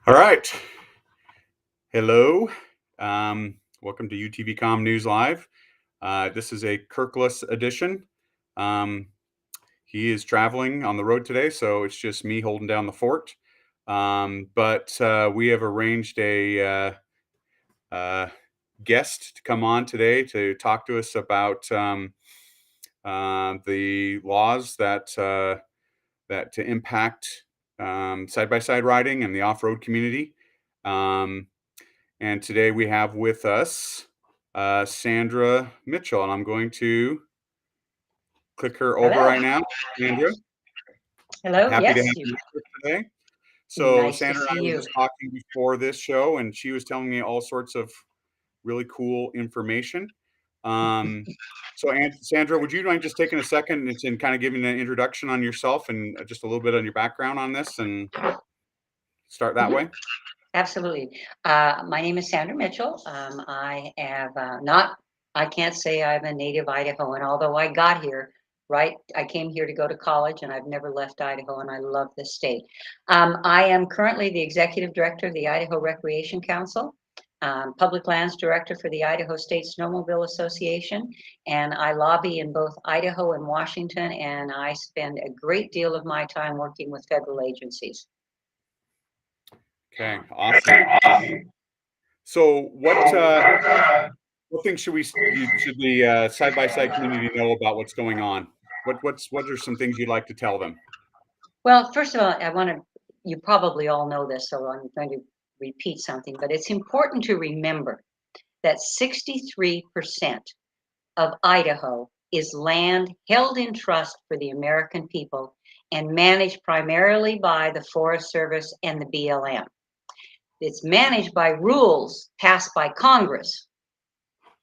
All right. Hello. Welcome to UTVcom News Live. This is a Kirkless edition. Um, he is traveling on the road today, so it's just me holding down the fort. But we have arranged a guest to come on today to talk to us about the laws that to impact side-by-side riding and the off-road community. And today we have with us Sandra Mitchell, and I'm going to click her over Hello. right now. Sandra, Hello. happy to have Yes, you. you with us today. So Nice to Sandra and see I were you. just talking before this show, and she was telling me all sorts of really cool information. Um, so Sandra, would you mind just taking a second and kind of giving an introduction on yourself and just a little bit on your background on this and start that Mhm. way? Absolutely. My name is Sandra Mitchell. I have not. I can't say I'm a native Idahoan, although I got here. Right, I came here to go to college, and I've never left Idaho, and I love this state. I am currently the executive director of the Idaho Recreation Council, public lands director for the Idaho State Snowmobile Association, and I lobby in both Idaho and Washington, and I spend a great deal of my time working with federal agencies. Okay, awesome. So what things should the side by side community know about what's going on? What are some things you'd like to tell them? Well, first of all, I want to, you probably all know this, so I'm going to repeat something, but it's important to remember that 63% of Idaho is land held in trust for the American people and managed primarily by the Forest Service and the BLM. It's managed by rules passed by Congress.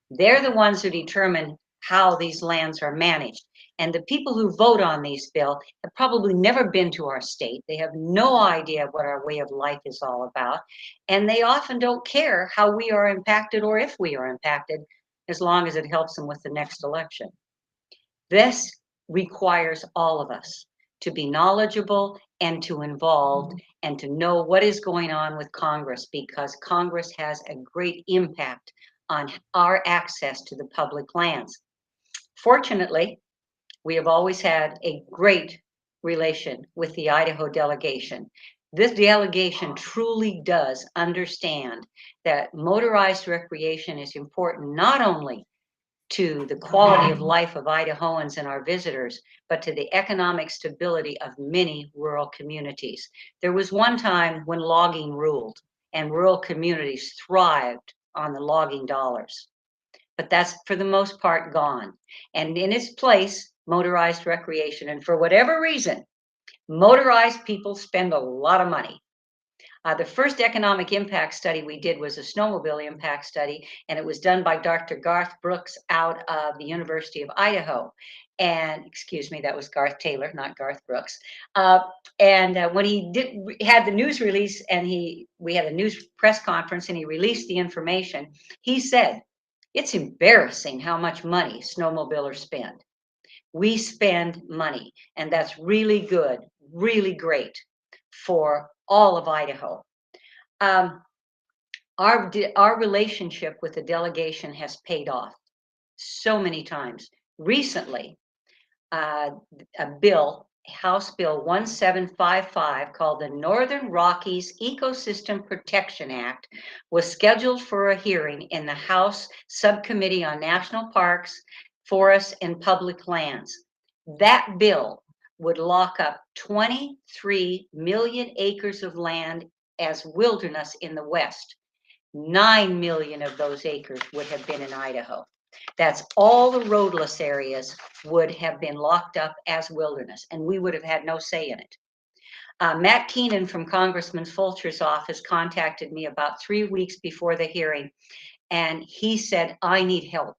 They're the ones who determine how these lands are managed. And the people who vote on these bills have probably never been to our state. They have no idea what our way of life is all about. And they often don't care how we are impacted or if we are impacted, as long as it helps them with the next election. This requires all of us to be knowledgeable and to involved and to know what is going on with Congress, because Congress has a great impact on our access to the public lands. Fortunately, we have always had a great relation with the Idaho delegation. This delegation truly does understand that motorized recreation is important not only to the quality of life of Idahoans and our visitors, but to the economic stability of many rural communities. There was one time when logging ruled and rural communities thrived on the logging dollars, but that's for the most part gone. And in its place, motorized recreation. And for whatever reason, motorized people spend a lot of money. The first economic impact study we did was a snowmobile impact study, and it was done by Dr. Garth Brooks out of the University of Idaho. And excuse me, that was Garth Taylor, not Garth Brooks. And when he had the news release, and we had a news press conference, and he released the information, he said, "It's embarrassing how much money snowmobilers spend. We spend money, and that's really good, really great for all of Idaho." Um, our relationship with the delegation has paid off so many times. Recently, uh, a bill, House Bill 1755, called the Northern Rockies Ecosystem Protection Act, was scheduled for a hearing in the House Subcommittee on National Parks, Forests, and Public Lands. That bill would lock up 23 million acres of land as wilderness in the West. 9 million of those acres would have been in Idaho. That's all the roadless areas would have been locked up as wilderness, and we would have had no say in it. Matt Keenan from Congressman Fulcher's office contacted me about 3 weeks before the hearing, and he said, "I need help.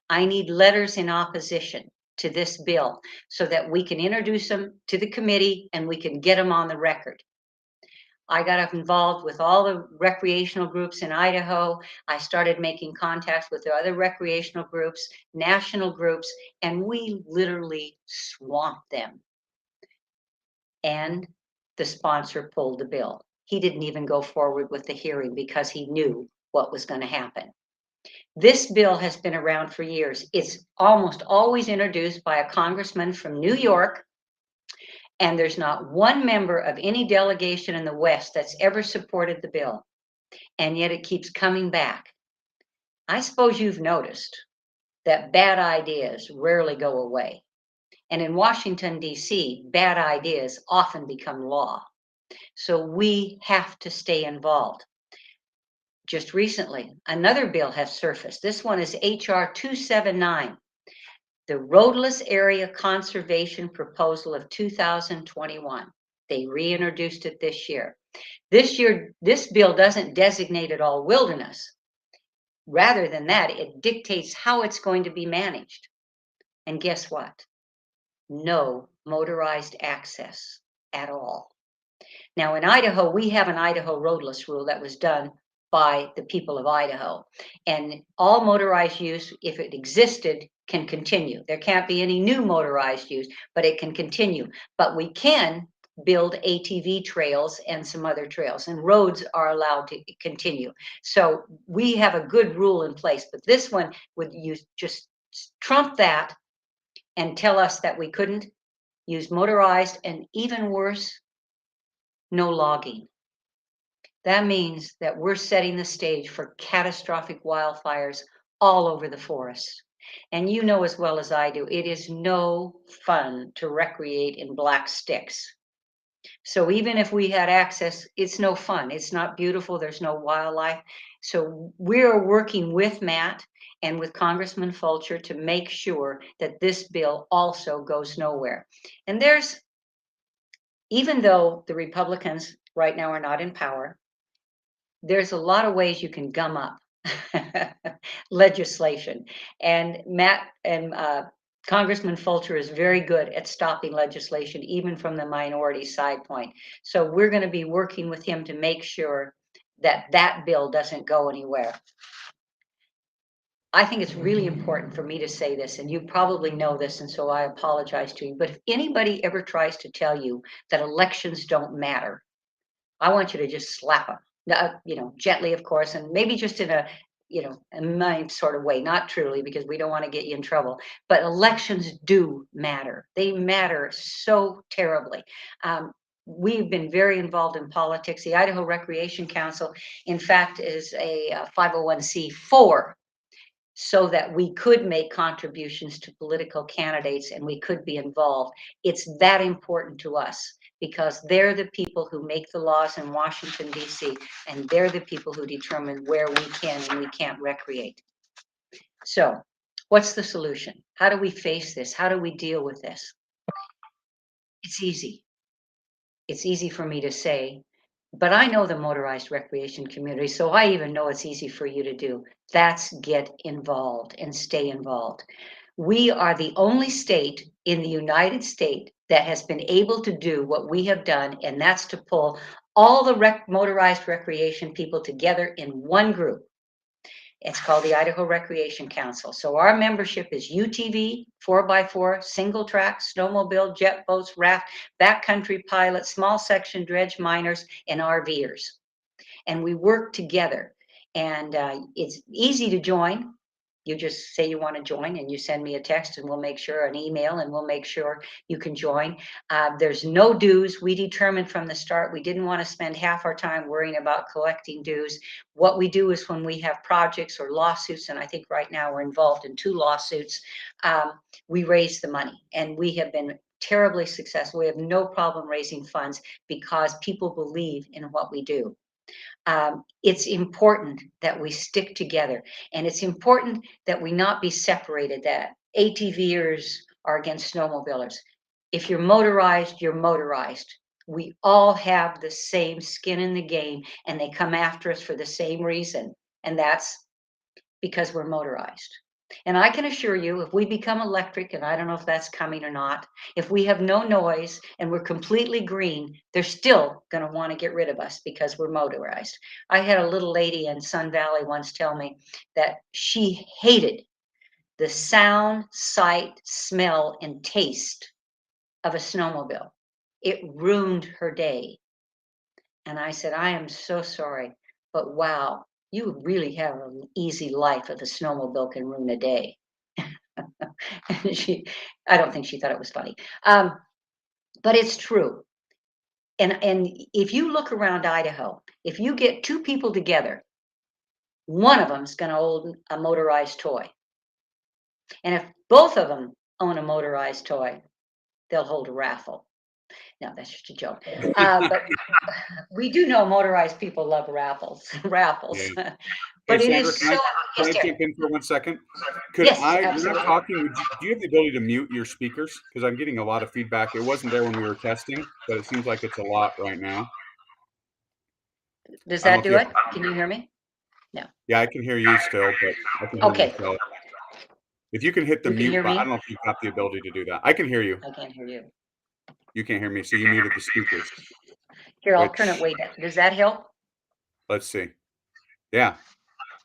I need letters in opposition to this bill so that we can introduce them to the committee and we can get them on the record." I got involved with all the recreational groups in Idaho. I started making contacts with the other recreational groups, national groups, and we literally swamped them. And the sponsor pulled the bill. he didn't even go forward with the hearing because he knew what was going to happen. This bill has been around for years. It's almost always introduced by a congressman from New York, and there's not one member of any delegation in the West that's ever supported the bill, and yet it keeps coming back. I suppose you've noticed that bad ideas rarely go away. And in Washington, D.C., bad ideas often become law. So we have to stay involved. Just recently, another bill has surfaced. This one is H.R. 279, the Roadless Area Conservation Proposal of 2021. They reintroduced it this year. This year, this bill doesn't designate it all wilderness. Rather than that, it dictates how it's going to be managed. And guess what? No motorized access at all. Now, in Idaho, we have an Idaho roadless rule that was done by the people of Idaho. And all motorized use, if it existed, can continue. There can't be any new motorized use, but it can continue. But we can build ATV trails and some other trails, and roads are allowed to continue. So we have a good rule in place, but this one would use just trump that and tell us that we couldn't use motorized, and even worse, no logging. That means that we're setting the stage for catastrophic wildfires all over the forest. And you know as well as I do, it is no fun to recreate in black sticks. So even if we had access, it's no fun. It's not beautiful. There's no wildlife. So we're working with Matt and with Congressman Fulcher to make sure that this bill also goes nowhere. And even though the Republicans right now are not in power, there's a lot of ways you can gum up legislation. And Matt and Congressman Fulcher is very good at stopping legislation, even from the minority side point. So we're going to be working with him to make sure that that bill doesn't go anywhere. I think it's really important for me to say this, and you probably know this, and so I apologize to you. But if anybody ever tries to tell you that elections don't matter, I want you to just slap them, gently, of course, and maybe just in a nice sort of way, not truly, because we don't want to get you in trouble. But elections do matter. They matter so terribly. We've been very involved in politics. The Idaho Recreation Council, in fact, is a 501c4, so that we could make contributions to political candidates and we could be involved. It's that important to us because they're the people who make the laws in Washington, D.C., and they're the people who determine where we can and we can't recreate. So what's the solution? How do we face this? How do we deal with this? It's easy. It's easy for me to say, but I know the motorized recreation community, so I even know it's easy for you to do. That's get involved and stay involved. We are the only state in the United States that has been able to do what we have done, and that's to pull all the motorized recreation people together in one group. It's called the Idaho Recreation Council. So our membership is UTV, 4x4, single track, snowmobile, jet boats, raft, backcountry pilots, small section dredge miners, and RVers. And we work together. And it's easy to join. You just say you want to join and you send me a text and we'll make sure, an email, and we'll make sure you can join. There's no dues. We determined from the start we didn't want to spend half our time worrying about collecting dues. What we do is when we have projects or lawsuits, and I think right now we're involved in 2 lawsuits, we raise the money, and we have been terribly successful. We have no problem raising funds because people believe in what we do. It's important that we stick together, and it's important that we not be separated, that ATVers are against snowmobilers. If you're motorized, you're motorized. We all have the same skin in the game, and they come after us for the same reason, and that's because we're motorized. And I can assure you, if we become electric, and I don't know if that's coming or not, if we have no noise and we're completely green, they're still going to want to get rid of us because we're motorized. I had a little lady in Sun Valley once tell me that she hated the sound, sight, smell, and taste of a snowmobile. It ruined her day. And I said, "I am so sorry, but wow, you really have an easy life if a snowmobile can ruin a day." And I don't think she thought it was funny. But it's true. And if you look around Idaho, if you get two people together, one of them's going to own a motorized toy. And if both of them own a motorized toy, they'll hold a raffle. No, that's just a joke. But we do know motorized people love raffles, Yeah. raffles. Hey, But it Sandra, is so. can Yes, I dear. jump in for 1 second? Could Yes, I, when I'm absolutely. talking, do you have the ability to mute your speakers? Because I'm getting a lot of feedback. It wasn't there when we were testing, but it seems like it's a lot right now. Does I don't know that if do you have, it? Can you hear me? No. yeah, I can hear you still, but I can hear Okay. myself. If you can hit the You can mute hear button, I me? don't know if you've got the ability to do that. I can hear you. I can't hear you. You can't hear me, so you muted the speakers, Here, I'll turn it which, way down. Does that help? let's see. Yeah,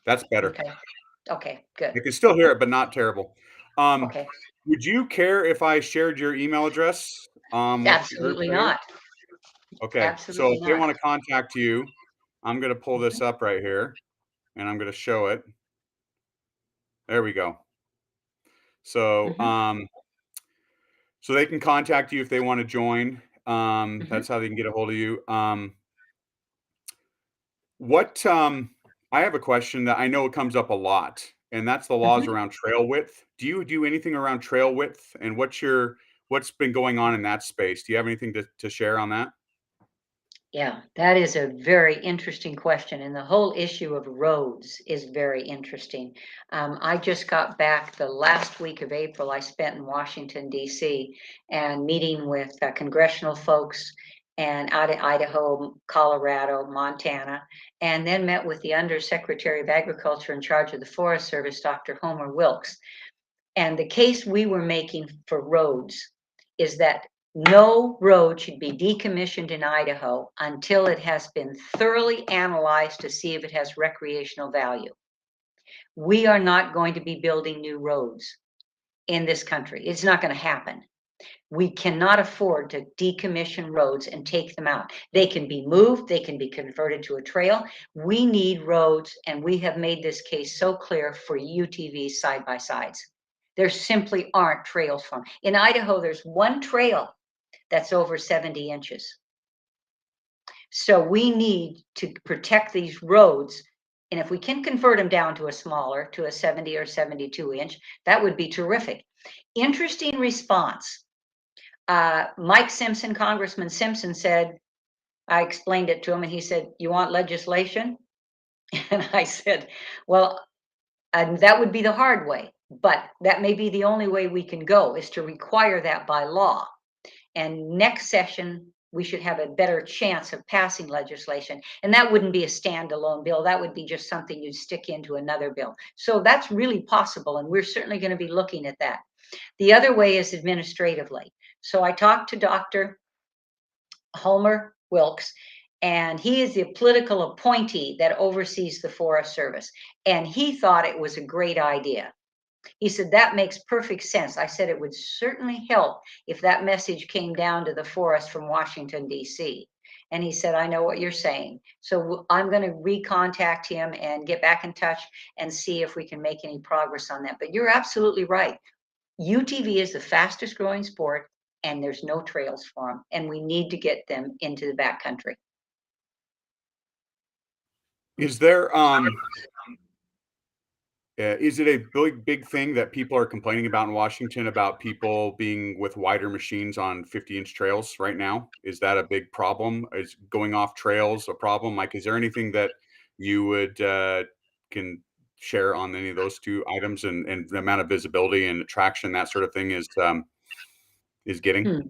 that's better. Okay. Okay, good. I can still hear it, but not terrible. Um, Okay. would you care if I shared your email address with the group Absolutely later? not. Okay, so Absolutely if they not. want to contact you, I'm going to pull this Mhm, up right here and I'm going to show it. There we go. So, mhm, so they can contact you if they want to join. mhm, That's how they can get a hold of you. What I have a question that I know it comes up a lot, and that's the laws mhm. around trail width. Do you do anything around trail width, and what's been going on in that space? Do you have anything to share on that? Yeah, that is a very interesting question, and the whole issue of roads is very interesting. I just got back the last week of April. I spent in Washington, D.C., and meeting with congressional folks and out of Idaho, Colorado, Montana, and then met with the Undersecretary of Agriculture in charge of the Forest Service, Dr. Homer Wilkes. And the case we were making for roads is that no road should be decommissioned in Idaho until it has been thoroughly analyzed to see if it has recreational value. We are not going to be building new roads in this country. It's not going to happen. We cannot afford to decommission roads and take them out. They can be moved, they can be converted to a trail. We need roads, and we have made this case so clear for UTVs side by sides. There simply aren't trails for them. In Idaho, there's one trail that's over 70 inches. So we need to protect these roads. And if we can convert them down to a smaller, to a 70 or 72 inch, that would be terrific. Interesting response. Mike Simpson, Congressman Simpson said, I explained it to him and he said, "You want legislation?" And I said, "Well, and that would be the hard way, but that may be the only way we can go is to require that by law. And next session, we should have a better chance of passing legislation. And that wouldn't be a standalone bill. That would be just something you'd stick into another bill. So that's really possible. And we're certainly going to be looking at that. The other way is administratively. So I talked to Dr. Homer Wilkes, and he is the political appointee that oversees the Forest Service. And he thought it was a great idea. He said, "That makes perfect sense." I said, "It would certainly help if that message came down to the forest from Washington, D.C." And he said, "I know what you're saying." So I'm going to recontact him and get back in touch and see if we can make any progress on that. But you're absolutely right. UTV is the fastest growing sport, and there's no trails for them. And we need to get them into the backcountry. Is there is it a big thing that people are complaining about in Washington about people being with wider machines on 50-inch trails right now? Is that a big problem? Is going off trails a problem? Like, is there anything that you would can share on any of those two items and the amount of visibility and traction that sort of thing is getting? Hmm.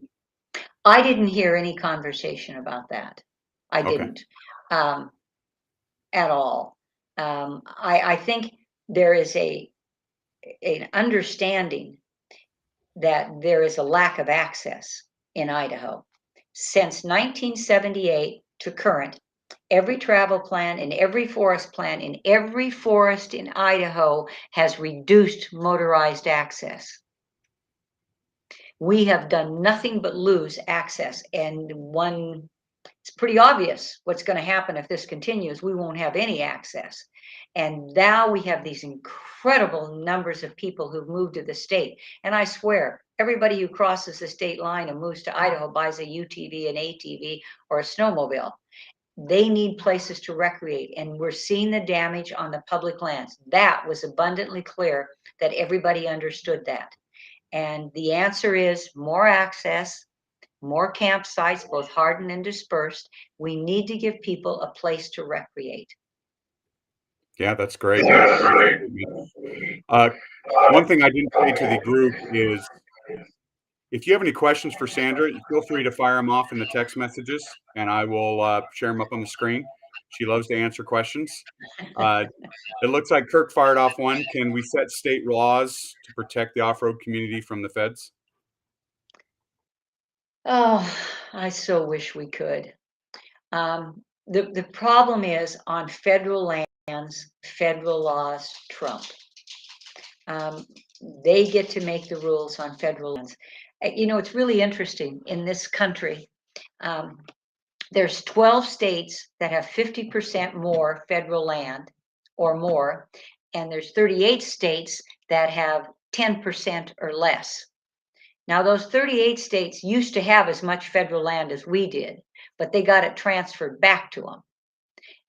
I didn't hear any conversation about that. I Okay. didn't. Um, at all. I think there is an understanding that there is a lack of access in Idaho. Since 1978 to current, every travel plan and every forest plan in every forest in Idaho has reduced motorized access. We have done nothing but lose access. And one it's pretty obvious what's going to happen if this continues. We won't have any access. And now we have these incredible numbers of people who've moved to the state. And I swear, everybody who crosses the state line and moves to Idaho buys a UTV, an ATV, or a snowmobile. They need places to recreate, and we're seeing the damage on the public lands. That was abundantly clear that everybody understood that. And the answer is more access, more campsites, both hardened and dispersed. We need to give people a place to recreate. Yeah, that's great. Great statement. Uh, one thing I didn't say to the group is if you have any questions for Sandra, feel free to fire them off in the text messages, and I will share them up on the screen. She loves to answer questions. Uh, it looks like Kirk fired off one. Can we set state laws to protect the off-road community from the feds? Oh, I so wish we could. The problem is on federal lands, federal laws trump. Um, they get to make the rules on federal lands. You know, it's really interesting in this country. Um, there's 12 states that have 50% more federal land or more, and there's 38 states that have 10% or less. Now, those 38 states used to have as much federal land as we did, but they got it transferred back to them.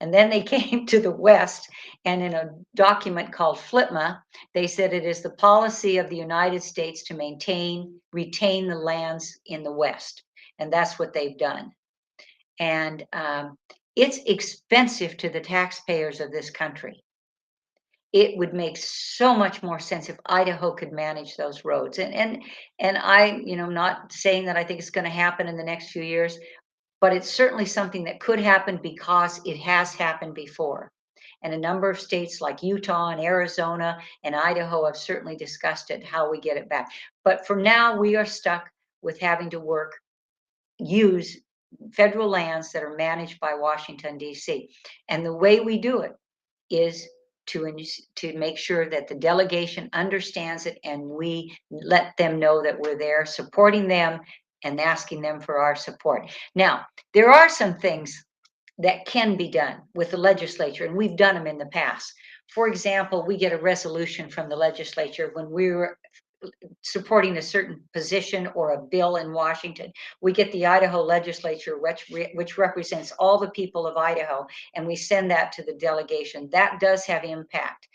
And then they came to the West, and in a document called FLIPMA, they said it is the policy of the United States to retain the lands in the West. And that's what they've done. And it's expensive to the taxpayers of this country. It would make so much more sense if Idaho could manage those roads. And I, you know, not saying that I think it's going to happen in the next few years, but it's certainly something that could happen because it has happened before. And a number of states like Utah and Arizona and Idaho have certainly discussed it, how we get it back. But for now, we are stuck with having to use federal lands that are managed by Washington, D.C. And the way we do it is to make sure that the delegation understands it, and we let them know that we're there supporting them and asking them for our support. Now, there are some things that can be done with the legislature, and we've done them in the past. For example, we get a resolution from the legislature when we were supporting a certain position or a bill in Washington. We get the Idaho legislature, which represents all the people of Idaho, and we send that to the delegation. That does have impact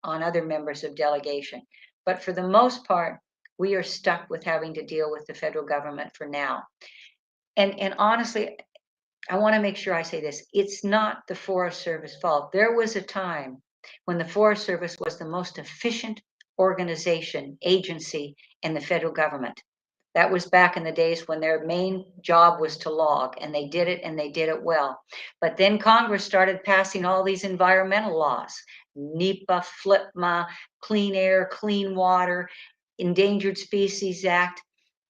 on other members of delegation. But for the most part, we are stuck with having to deal with the federal government for now. And honestly, I want to make sure I say this. It's not the Forest Service fault. There was a time when the Forest Service was the most efficient agency in the federal government. That was back in the days when their main job was to log, and they did it, and they did it well. But then Congress started passing all these environmental laws, NEPA, FLIPMA, Clean Air, Clean Water, Endangered Species Act,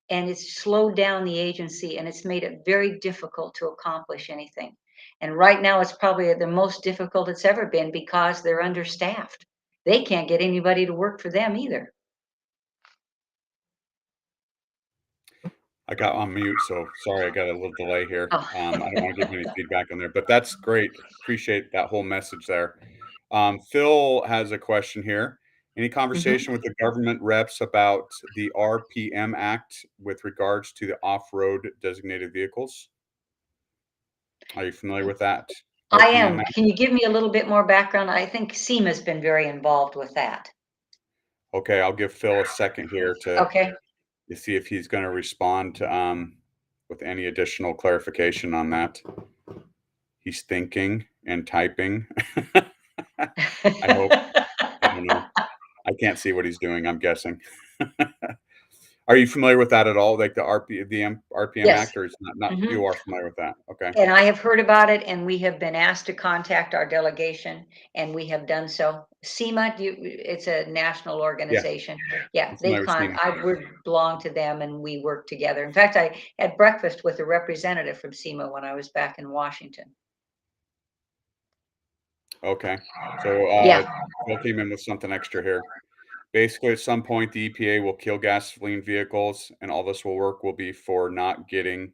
and it's slowed down the agency, and it's made it very difficult to accomplish anything. And right now, it's probably the most difficult it's ever been because they're understaffed. They can't get anybody to work for them either. I got on mute, so sorry, I got a little delay here. Oh. I don't want to give any feedback on there, but that's great. Appreciate that whole message there. Phil has a question here. Any conversation with the government reps about the RPM Act with regards to the off-road designated vehicles? Are you familiar with that? I RPM am. Act? Can you give me a little bit more background? I think SEMA's been very involved with that. Okay, I'll give Phil a second here to Okay. see if he's going to respond with any additional clarification on that. He's thinking and typing. I hope. I don't know. I can't see what he's doing. I'm guessing. Are you familiar with that at all? Like the RPM Yes. Act, or is not Mhm. you are familiar with that? Okay. And I have heard about it, and we have been asked to contact our delegation, and we have done so. SEMA, it's a national Yeah, organization. Yeah, I'm familiar with SEMA. we belong to them, and we work together. In fact, I had breakfast with a representative from SEMA when I was back in Washington. Okay. So Yeah. Phil came in with something extra here. Basically, at some point, the EPA will kill gasoline vehicles, and all this will be for not getting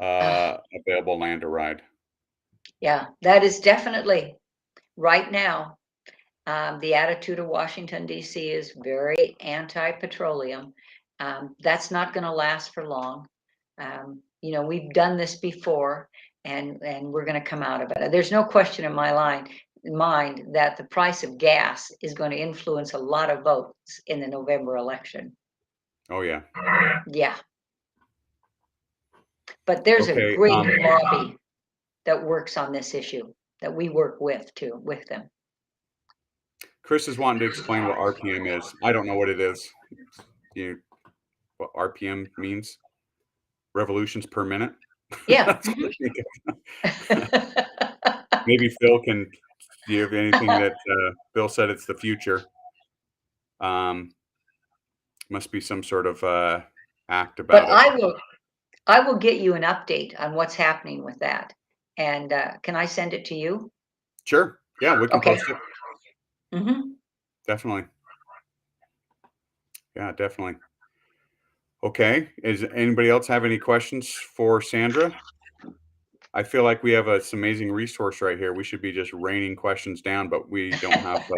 available land to ride. Yeah, that is definitely right now. The attitude of Washington, D.C. is very anti-petroleum. That's not going to last for long. We've done this before, and we're going to come out of it. There's no question in my mind that the price of gas is going to influence a lot of votes in the November election. Oh yeah. Yeah, but there's a Okay. great lobby that works on this issue that we work with too, with them. Chris is wanting to explain what RPM is. I don't know what it is. What RPM means? Revolutions per minute. Yeah. That's what I think of. Maybe Phil can. Do you have anything that Bill said? It's the future. Must be some sort of act But about it. I will get you an update on what's happening with that. And can I send it to you? Sure. Yeah, we can Okay. post it. Mm-hmm. Definitely. Yeah, definitely. Okay. Is anybody else have any questions for Sandra? I feel like we have this amazing resource right here. We should be just raining questions down, but we don't have.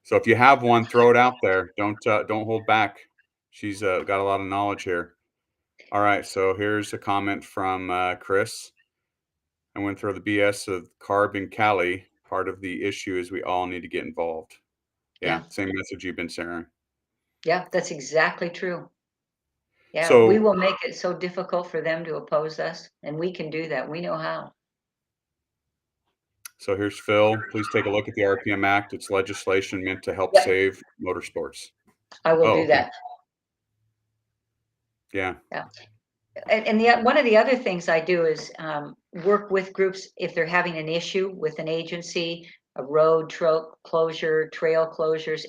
So if you have one, throw it out there. Don't hold back. She's got a lot of knowledge here. All right. So here's a comment from Chris. I went through the BS of carb and Cali. Part of the issue is we all need to get involved. Yeah, Yeah. same message you've been sharing. Yeah, that's exactly true. Yeah, we So will make it so difficult for them to oppose us, and we can do that. We know how. So here's Phil. Please take a look at the RPM Act. It's legislation meant to help Yep, save motorsports. I will Oh, do okay. that. Yeah. Yeah. And one of the other things I do is work with groups if they're having an issue with an agency, a road closure, trail closures,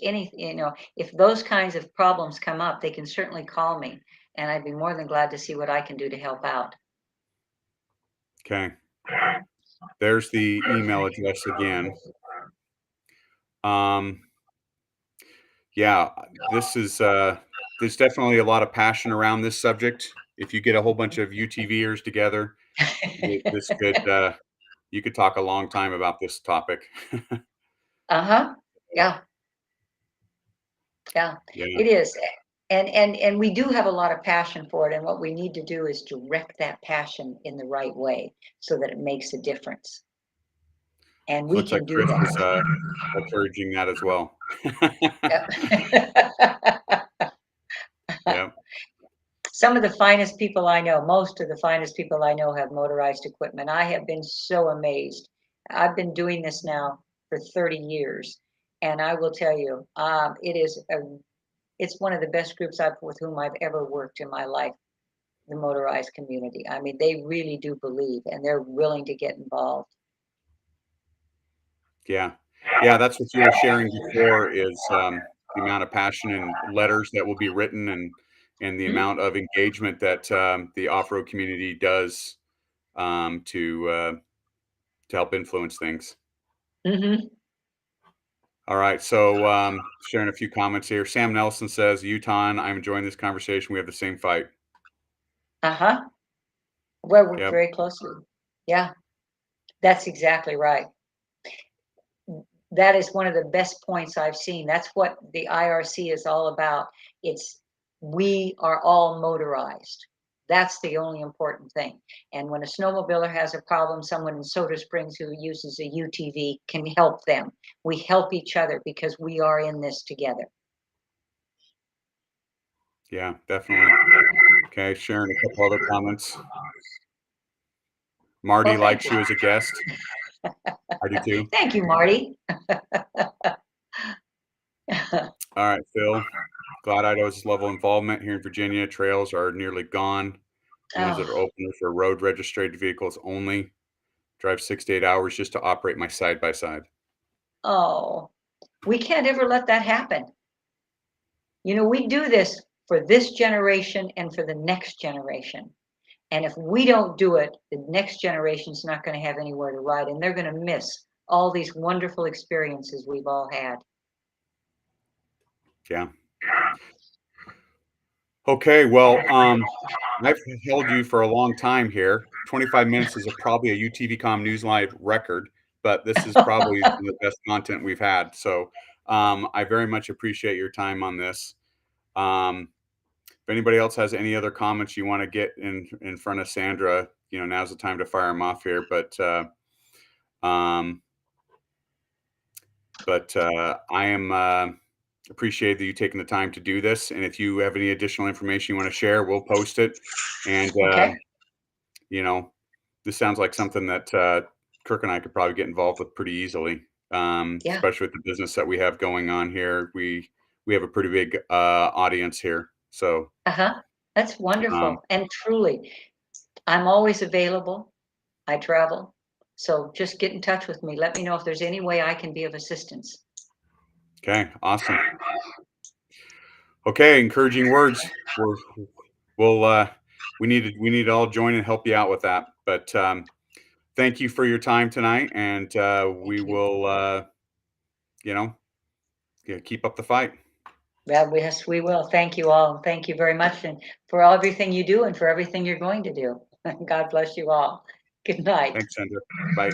if those kinds of problems come up, they can certainly call me, and I'd be more than glad to see what I can do to help out. Okay. There's the email address again. Um, yeah, this is there's definitely a lot of passion around this subject. If you get a whole bunch of UTVers together, this could you could talk a long time about this topic. Uh-huh. Yeah, yeah, Yeah. it is. And we do have a lot of passion for it, and what we need to do is direct that passion in the right way so that it makes a difference. And we Looks like can do Chris is that. encouraging that as well. Yep. Yeah. Some of the finest people I know, most of the finest people I know have motorized equipment. I have been so amazed. I've been doing this now for 30 years, and I will tell you, it's one of the best groups with whom I've ever worked in my life, the motorized community. I mean, they really do believe, and they're willing to get involved. Yeah. Yeah, that's what you were sharing before is the amount of passion and letters that will be written and the Hmm. amount of engagement that the off-road community does to help influence things. Hmm. All right, so sharing a few comments here. Sam Nelson says, Utah, I'm enjoying this conversation. We have the same fight. Uh-huh. Well, we're Yep. very closely. Yeah, that's exactly right. That is one of the best points I've seen. That's what the IRC is all about. It's we are all motorized. That's the only important thing. And when a snowmobiler has a problem, someone in Soda Springs who uses a UTV can help them. We help each other because we are in this together. Yeah, definitely. Okay, sharing a couple other comments. Well, Marty thank likes you. you as a guest. I do too. Thank you, Marty. All right, Phil. Glad Idaho's level of involvement here in Virginia. Trails are nearly gone. The ones that are Oh, open are for road registered vehicles only. Drive 6 to 8 hours just to operate my side by side. oh, we can't ever let that happen. We do this for this generation and for the next generation. And if we don't do it, the next generation's not going to have anywhere to ride, and they're going to miss all these wonderful experiences we've all had. Yeah. Okay, well, I've held you for a long time here. 25 minutes is probably a UTVcom News Live record, but this is probably the best content we've had. So I very much appreciate your time on this. Um, if anybody else has any other comments you want to get in front of Sandra, now's the time to fire them off here. Um, but I am appreciate that you taking the time to do this. And if you have any additional information you want to share, we'll post it. And Okay. you know, this sounds like something that Kirk and I could probably get involved with pretty easily, Yeah. especially with the business that we have going on here. We have a pretty big audience here, so Uh-huh. That's um, wonderful. And truly, I'm always available. I travel. So just get in touch with me. Let me know if there's any way I can be of assistance. okay, awesome. Okay, encouraging words. We'll we need to all join and help you out with that. But thank you for your time tonight, and we Thank you. will you know yeah, keep up the fight. Well, yes, we will. Thank you all. Thank you very much and for everything you do and for everything you're going to do. God bless you all. Good night. Thanks, Sandra. Bye.